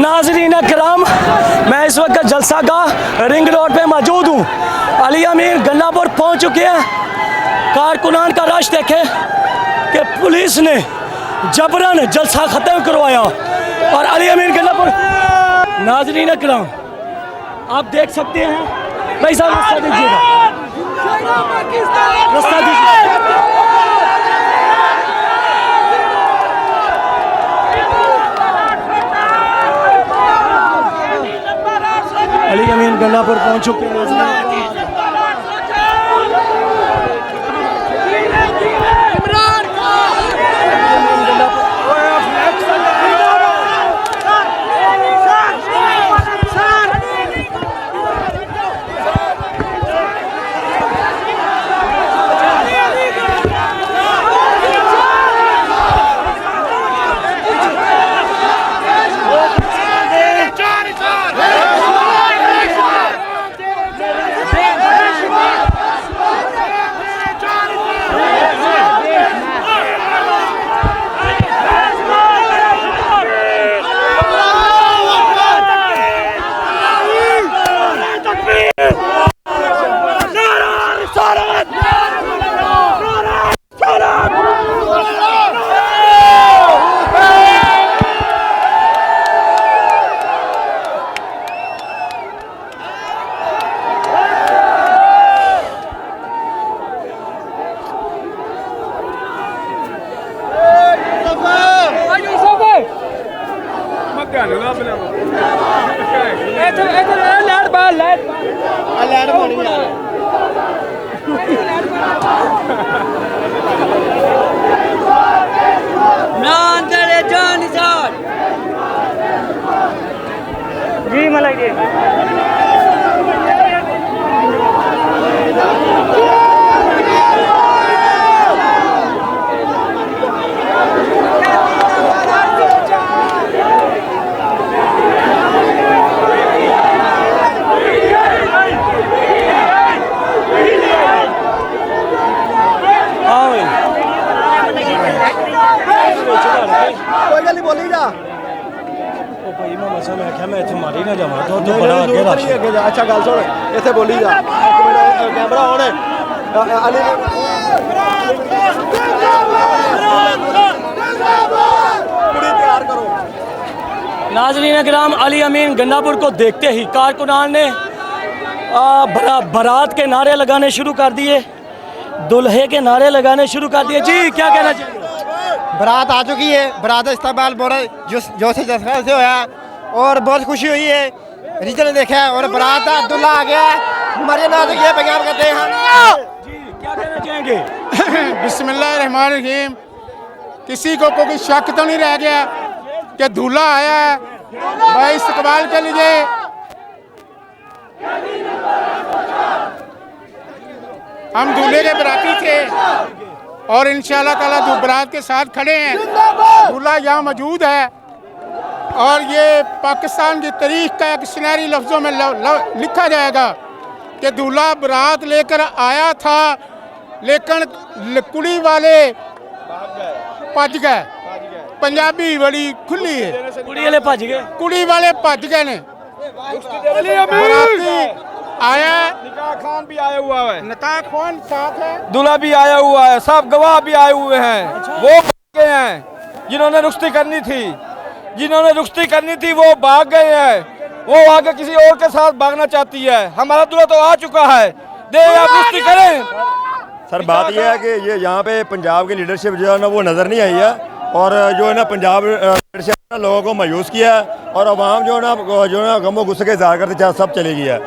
नाज़रीन कराम, मैं इस वक्त जलसा का रिंग रोड पे मौजूद हूँ। अली अमीर गन्नापुर पहुँच चुके हैं। कारकुनान का रश देखे कि पुलिस ने जबरन जलसा ख़त्म करवाया और अली अमीर गन्नापुर। नाज़रीन कराम, आप देख सकते हैं। भाई साहब रास्ता दीजिएगा, रास्ता दीजिए। अली अमीर गन्नापुर पहुंच चुके हैं। जी मलाई जी अच्छा गल सुन इत्थे बोली जा एक मिनट कैमरा ऑन है अली तैयार करो। नाज़रीन कराम, अली अमीर गन्नापुर को देखते ही कारकुनान ने बारात के नारे लगाने शुरू कर दिए, दुल्हे के नारे लगाने शुरू कर दिए। जी क्या कहना चाहिए? बारात आ चुकी है, बारात इस्तेमाल बड़े जोश से होया और बहुत खुशी हुई है। रीजन ने देखा है और बारात दूल्हा आ गया है। हमारे नाम ये पैगाम करते हैं। जी क्या कहना चाहेंगे? बिस्मिल्लाहिर्रहमानिर्रहीम। किसी को कोई शक तो नहीं रह गया कि दूल्हा आया है भाई इस्तकबाल के लिए। हम दूल्हे के बराती थे और इंशाअल्लाह ताला बारात के साथ खड़े हैं। दूल्हा यहाँ मौजूद है और ये पाकिस्तान की तारीख का एक सुनहरी लफ्ज़ों में लिखा जाएगा कि दूल्हा बारात लेकर आया था लेकिन कुड़ी वाले भज गए। पंजाबी बड़ी खुली है, कुड़ी वाले भज गए, कुड़ी वाले भज गए ने। बाराती आया, निकाह खान भी आया हुआ है, निकाह खान साथ है, दूल्हा भी आया हुआ है, सब गवाह भी आए हुए हैं। वो भाग गए हैं जिन्होंने रुख्सती करनी थी, जिन्होंने रुख्सती करनी थी वो भाग गए हैं। वो आगे किसी और के साथ भागना चाहती है। हमारा दूल्हा तो आ चुका है, दे आप रुख्सती करें। सर बात यह है कि ये यहाँ पे पंजाब की लीडरशिप जो है ना वो नज़र नहीं आई है और जो है ना पंजाब लीडरशिप ने लोगों को मायूस किया है और अवाम जो है ना गमो गुस्से के इज़हार करते सब चली गई है।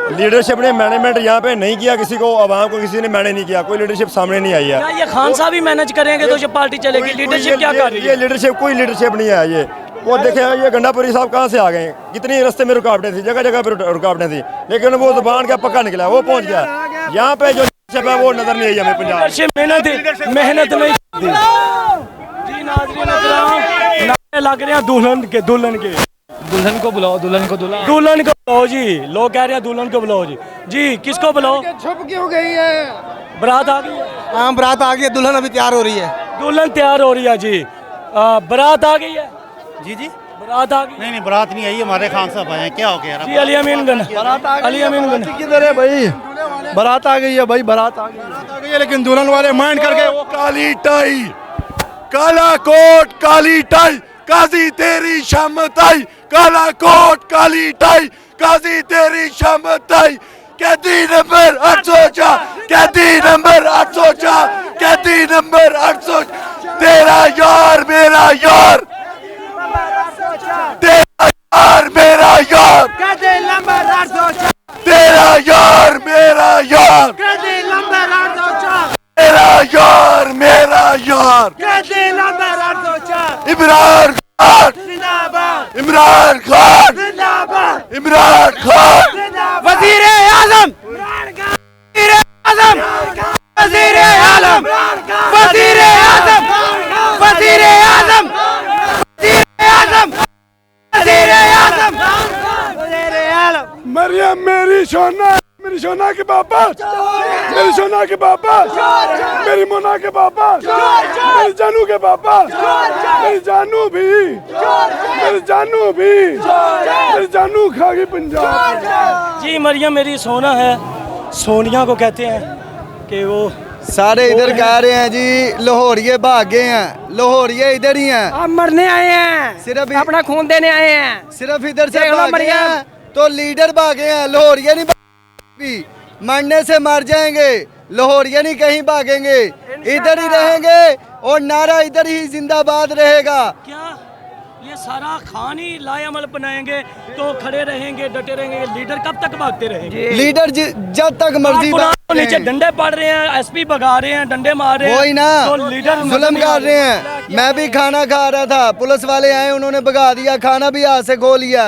लीडरशिप ने मैनेजमेंट यहाँ पे नहीं किया, किसी को अवाम को किसी ने मैनेज नहीं किया, कोई लीडरशिप सामने नहीं आई है। क्या ये खान साहब ही मैनेज करेंगे तो जो पार्टी चलेगी? लीडरशिप क्या कर रही है? ये लीडरशिप कोई लीडरशिप नहीं है। ये वो देखे ये गंडापुरी साहब कहाँ से आ गए? कितनी रास्ते में रुकावटें थी, जगह जगह पर रुकावटें थी, लेकिन वो जुबान का पक्का निकला, वो पहुँच गया। यहाँ पे जो लीडरशिप है वो नजर नहीं आई हमें पंजाब। मेहनत नहीं दी। जी नाज़रीन इकराम, नारे लग रहे हैं दुल्हन के दुल्हन को बुलाओ, दुल्हन को बुलाओ जी। लोग कह रहे हैं दुल्हन को बुलाओ जी। जी किसको बुलाओ? छुप क्यों गई है? बारात आ गई है। हाँ बारात आ गई है, दुल्हन अभी तैयार हो रही है। दुल्हन तैयार हो रही है जी। बारात आ गई है। जी जी बारात आ गई। नहीं बारात नहीं आई, हमारे खान साहब आए हैं। क्या हो गया? जी अली अमीन गन, अली अमीन गन किधर है भाई? बारात आ गई है भाई, बारात आ गई है, लेकिन दुल्हन वाले माइंड करके वो काली टाई, काला कोट, काली टाई, काजी तेरी शामत आई, काला कोट, काली टाई, काजी तेरी शामत आई, कैदी नंबर 804, कैदी नंबर 804, कैदी नंबर 800, तेरा यार मेरा यार, तेरा यार मेरा यार, कैदी नंबर 804, तेरा यार मेरा यार, कैदी नंबर 804, तेरा यार मेरा यार, कैदी नंबर 804, इमरान खान, जिंदाबाद, इमरान खान, जिंदाबाद, इमरान खान, वजीर आजम, वजीर आजम, वजीर आजम, वजीर आजम, वजीर आजम, वजीर आजम, वजीर आजम, वजीर आजम। मरियम मेरी सोना, मेरी सोना के पापा, मेरी सोना के पापा, मेरी मोना के पापा, मेरी जानू के पापा, मेरी जानू भी, मेरी जानू भी, मेरी जानू खा गई पंजाब। जी मरियम मेरी सोना है, सोनिया को कहते हैं कि वो सारे इधर कह रहे हैं जी लाहौरिये भाग गए हैं, लाहौरिये इधर ही हैं, हम मरने आए हैं, सिर्फ अपना खून देने आए हैं। सिर्फ इधर से देख लो भागे मरियम। हैं तो लीडर भागे हैं, लाहौरिये नहीं भागे, मरने से मर जाएंगे, लाहौरिये नहीं कहीं भागेंगे, इधर ही रहेंगे और नारा इधर ही जिंदाबाद रहेगा। क्या ये सारा खान ही लाएअमल बनाएंगे तो खड़े रहेंगे, डटे रहेंगे? लीडर कब तक भागते रहेंगे? लीडर जब तक मर्जी कारकुनान को भागते नीचे हैं। डंडे पड़ रहे हैं, एसपी भगा रहे हैं, डंडे मार रहे हैं, वही ना तो लीडर जुल्म कर रहे हैं। मैं भी खाना खा रहा था, पुलिस वाले आए, उन्होंने भगा दिया, खाना भी हाथ से खो लिया।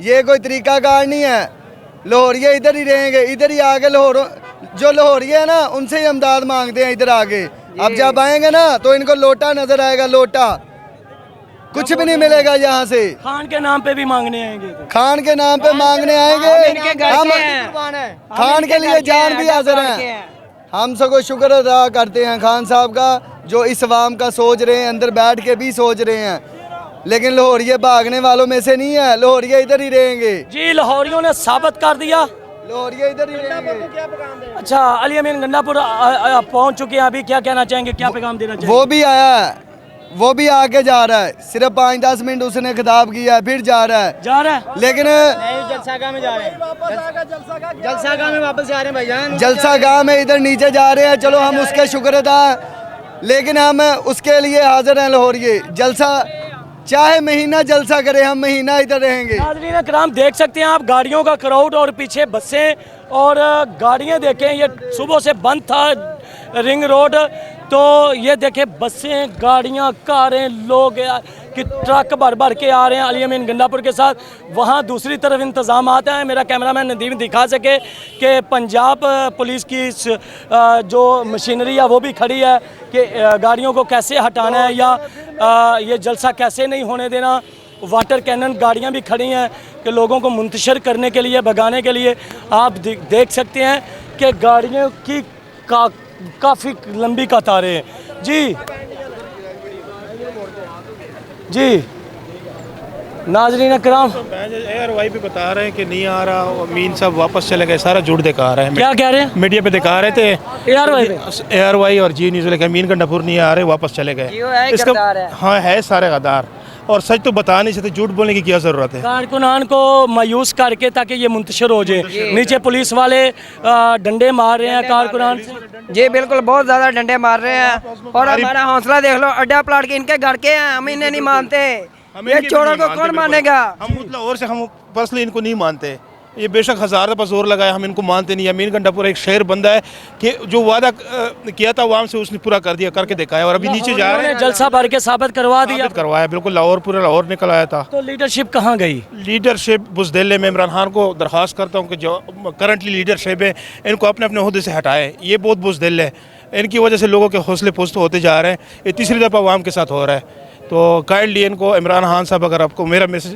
ये कोई तरीकाकार नहीं है। लाहौरिये इधर ही रहेंगे, इधर ही आगे लाहौर जो लाहौरिये है ना उनसे ही इमदाद मांगते हैं इधर आगे। अब जब आएंगे ना तो इनको लोटा नजर आएगा, लोटा, कुछ भी नहीं मिलेगा यहाँ से। खान के नाम पे भी मांगने आएंगे। खान के नाम पे मांगने आएंगे, हम खान के लिए जान भी हाजिर हैं। हम सबको शुक्र अदा करते हैं खान साहब का, जो इस अवाम का सोच रहे हैं, अंदर बैठ के भी सोच रहे हैं। लेकिन लाहौरिये भागने वालों में से नहीं है, लाहौरिये इधर ही रहेंगे। जी लाहौरियों ने साबित कर दिया, लाहौरिये इधर ही रहेंगे। अच्छा अली अमीन गंडापुर पहुंच चुके हैं, अभी क्या कहना चाहेंगे, क्या पैगाम देना चाहेंगे? वो भी आया है, वो भी आगे जा रहा है, सिर्फ 5-10 मिनट उसने खिताब किया है, फिर जा रहा है, जा रहा है। लेकिन जलसागाह में जा रहे हैं, जलसागाह में वापस जा रहे हैं भाईजान। जलसा गांव में इधर नीचे जा रहे हैं, चलो हम उसके शुक्र अदा, लेकिन हम उसके लिए हाजिर हैं। लाहौरिये जलसा चाहे महीना जलसा करे, हम महीना इधर रहेंगे। नाज़रीन कराम देख सकते हैं आप गाड़ियों का क्राउड और पीछे बसें और गाड़ियां देखें, ये सुबह से बंद था रिंग रोड, तो ये देखें बसें, गाड़ियां, कारें, लोग कि ट्रक भर भर के आ रहे हैं अली अमीन गंडापुर के साथ। वहाँ दूसरी तरफ इंतजाम आता है, मेरा कैमरामैन नदीम दिखा सके कि पंजाब पुलिस की जो मशीनरी है वो भी खड़ी है कि गाड़ियों को कैसे हटाना है या ये जलसा कैसे नहीं होने देना। वाटर कैनन गाड़ियां भी खड़ी हैं कि लोगों को मुंतशिर करने के लिए, भगाने के लिए। आप देख सकते हैं कि गाड़ियों की काफ़ी लंबी कतारें हैं। जी जी नाजरीन कराम, एयर वाई भी बता रहे हैं कि नहीं आ रहा, अमीन साहब वापस चले गए, सारा झूठ दिखा रहे हैं। क्या कह रहे हैं? मीडिया पे दिखा रहे थे एयर वाई पे? एयर वाई और जी न्यूज़ लेके अमीन गंडापुर नहीं आ रहे, वापस चले गए। इसका हाँ है सारे गद्दार, और सच तो बता नहीं सकते, झूठ बोलने की क्या ज़रूरत है? कारकुनान को मायूस करके ताकि ये मुंतशिर हो जाए। नीचे पुलिस वाले डंडे मार रहे हैं कारकुनान से। जी बिल्कुल, बहुत ज्यादा डंडे मार रहे हैं और हमारा हौसला देख लो, अड्डा प्लाट के इनके घर के हैं, हम इन्हें नहीं मानते। ये चोरों को कौन मानेगा? हम लाहौर से हम पर्सनली इनको नहीं मानते, ये बेशक हज़ार दफ़ा जोर लगाया, हम इनको मानते नहीं। अमीन गंडापुर एक शेर बंदा है कि जो वादा किया था अवाम से उसने पूरा कर दिया, करके दिखाया, और अभी नीचे जा रहे हैं। जलसा भर के साबित करवा दिया, करवाया बिल्कुल, लाहौर पूरा लाहौर निकल आया था। तो लीडरशिप कहाँ गई? लीडरशिप बुज़दिल में इमरान खान को दरख्वास्त करता हूँ कि जो करंटली लीडरशिप है इनको अपने अपने ओहदे से हटाएं, ये बहुत बुज़दिल है, इनकी वजह से लोगों के हौसले पुस्त होते जा रहे हैं। ये तीसरी दफ़ा अवाम के साथ हो रहा है, तो काइंडली इनको, इमरान खान साहब अगर आपको मेरा मैसेज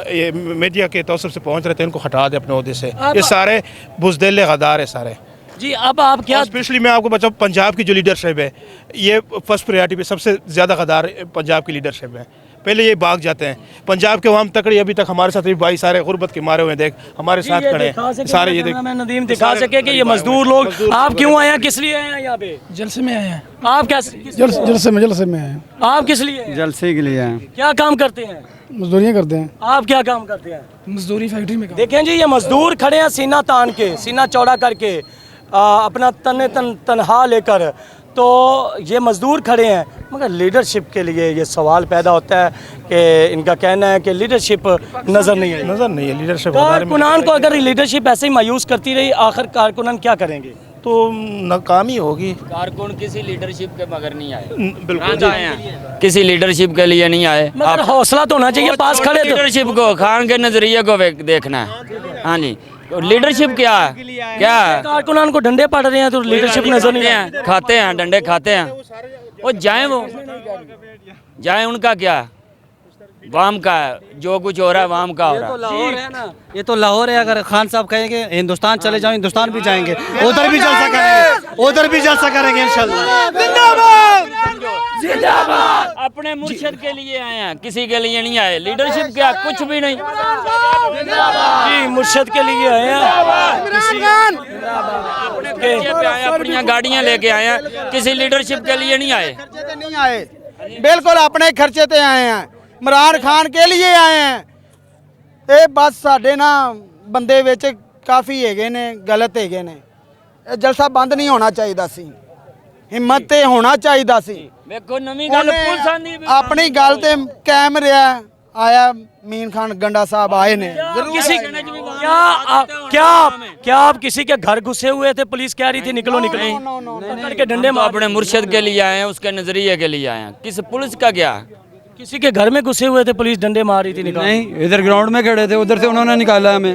ये मीडिया के तौसर से पहुँच रहे थे, इनको हटा दें अपने ओहदे से। ये सारे बुज़दिल गद्दार है सारे। जी अब आप क्या, स्पेशली मैं आपको बताऊँ, पंजाब की जो लीडरशिप है ये फर्स्ट प्रायोरिटी पे सबसे ज़्यादा गद्दार पंजाब की लीडरशिप है। पहले ये भाग जाते हैं। पंजाब के वहाँ तकड़ी अभी तक हमारे साथ भी भाई सारे गुर्बत के मारे हुए हैं, देख हमारे साथ खड़े हैं सारे। ये देख मैं नदीम दिखा सके कि ये मजदूर लोग, आप क्यों आए हैं, किस लिए आए हैं यहाँ पे? जलसे में आए हैं। आप कैसे, जलसे में आए हैं। आप किस लिए हैं? जलसे के लिए हैं। क्या काम करते हैं? मजदूरियाँ करते हैं। आप क्या काम करते हैं? मजदूरी फैक्ट्री में काम। देखें जी, ये मजदूर खड़े हैं सीना तान के, सीना चौड़ा करके, अपना तनहा लेकर, तो ये मजदूर खड़े हैं। मगर लीडरशिप के लिए ये सवाल पैदा होता है कि इनका कहना है कि लीडरशिप नज़र नहीं है। नज़र नहीं है लीडरशिप। कारकुनान को अगर लीडरशिप ऐसे ही मायूस करती रही, आखिर कारकुनान क्या करेंगे? तो नाकामी होगी। कारकुन किसी लीडरशिप के मगर नहीं आए, बिल्कुल आए हैं, किसी लीडरशिप के लिए नहीं आए। मगर हौसला तो होना चाहिए, पास खड़े तो। लीडरशिप को, खान के नजरिए को देखना है। हाँ जी, लीडरशिप क्या है? क्या है? कारकुनान को डंडे पड़ रहे हैं तो लीडरशिप नजर नहीं है। खाते हैं डंडे, खाते हैं वो जाए, वो जाए, उनका क्या वाम का है, जो कुछ हो रहा है वाम का हो रहा है। लाहौर है ना, ये तो लाहौर है। अगर खान साहब कहेंगे हिंदुस्तान चले जाओ, हिंदुस्तान भी जाएंगे, उधर भी जलसा करेंगे, उधर भी जलसा करेंगे इंशाल्लाह। जिंदाबाद। अपने मुर्शिद के लिए आए हैं, किसी के लिए नहीं आए। लीडरशिप क्या, कुछ भी नहीं जी, मुर्शिद के लिए आए हैं, अपनी गाड़ियां लेके आए हैं, किसी लीडरशिप के लिए नहीं आए। नहीं आए, बिल्कुल अपने खर्चे ते आए हैं, इमरान खान के लिए आए हैं। ਇਹ ਬਸ ਸਾਡੇ ਨਾ ਬੰਦੇ ਵਿੱਚ ਕਾਫੀ ਹੈਗੇ ਨੇ, ਗਲਤ ਹੈਗੇ ਨੇ। ਇਹ ਜਲਸਾ ਬੰਦ ਨਹੀਂ ਹੋਣਾ ਚਾਹੀਦਾ ਸੀ, ਹਿੰਮਤ ਤੇ ਹੋਣਾ ਚਾਹੀਦਾ ਸੀ। ਵੇਖੋ ਨਵੀਂ ਗੱਲ ਪੁਲਿਸ ਆਂਦੀ ਆਪਣੀ ਗੱਲ ਤੇ ਕਾਇਮ ਰਿਹਾ। आया मीन खान गंडा साहब आए ने। किसी क्या आप किसी के घर घुसे हुए थे, पुलिस कह रही थी निकलो निकलो, पकड़ के डंडे मार? अपने मुर्शिद के लिए आए हैं, उसके नजरिए के लिए आए हैं, किस पुलिस का क्या? किसी के घर में घुसे हुए थे, पुलिस डंडे मार रही थी, निकाल? नहीं, इधर ग्राउंड में खड़े थे, उधर से उन्होंने निकाला हमें।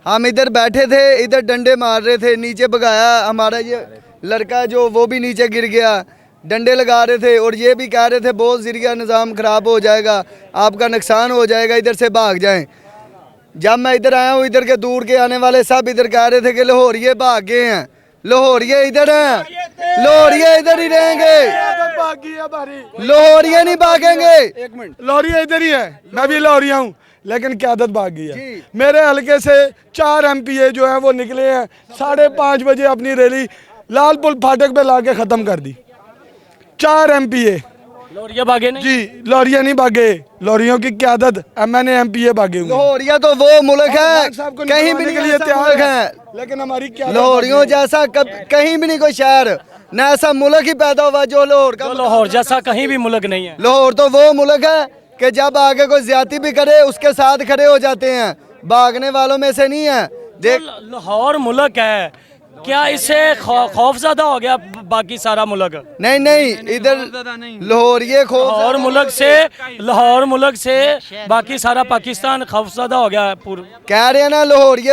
हम इधर बैठे थे, इधर डंडे मार रहे थे, नीचे भगाया। हमारा ये लड़का जो वो भी नीचे गिर गया, डंडे लगा रहे थे और ये भी कह रहे थे बहुत ज़रिया निज़ाम ख़राब हो जाएगा, आपका नुकसान हो जाएगा, इधर से भाग जाएं। जब मैं इधर आया हूँ, इधर के दूर के आने वाले सब इधर कह रहे थे कि लाहौरिये भाग गए हैं, लाहौरिये इधर हैं, लाहौरिये इधर ही रहेंगे, लाहौरिये नहीं भागेंगे। एक मिनट, लाहौरिया इधर ही है, मैं भी लाहौरिया हूँ, लेकिन क़यादत भाग गई है। मेरे हलके से 4 MPA जो हैं वो निकले हैं, 5:30 बजे अपनी रैली लालपुर फाटक पे ला के ख़त्म कर दी। 4 MPA लाहौरिया भागे नहीं जी, लाहौरिया नहीं भागे, लाहौरियों की क़यादत MNA MPA भागे हुए। लाहौरिया तो वो मुल्क है कहीं भी नहीं ऐसा मुल्क है, लेकिन हमारी लाहौरियों जैसा कहीं भी नहीं कोई शहर, न ऐसा मुल्क ही पैदा हुआ जो लाहौर का। लाहौर जैसा कहीं भी मुल्क नहीं है। लाहौर तो वो मुल्क है कि जब आगे कोई ज्यादती भी करे उसके साथ खड़े हो जाते हैं, भागने वालों में से नहीं है। देख, लाहौर मुल्क है, क्या इससे खौफज़दा हो गया बाकी सारा मुल्क? नहीं नहीं, इधर लाहौरिये लाहौर मुल्क से बाकी सारा पाकिस्तान खौफज़दा हो गया है पूरा। कह रहे हैं ना, लाहौरिये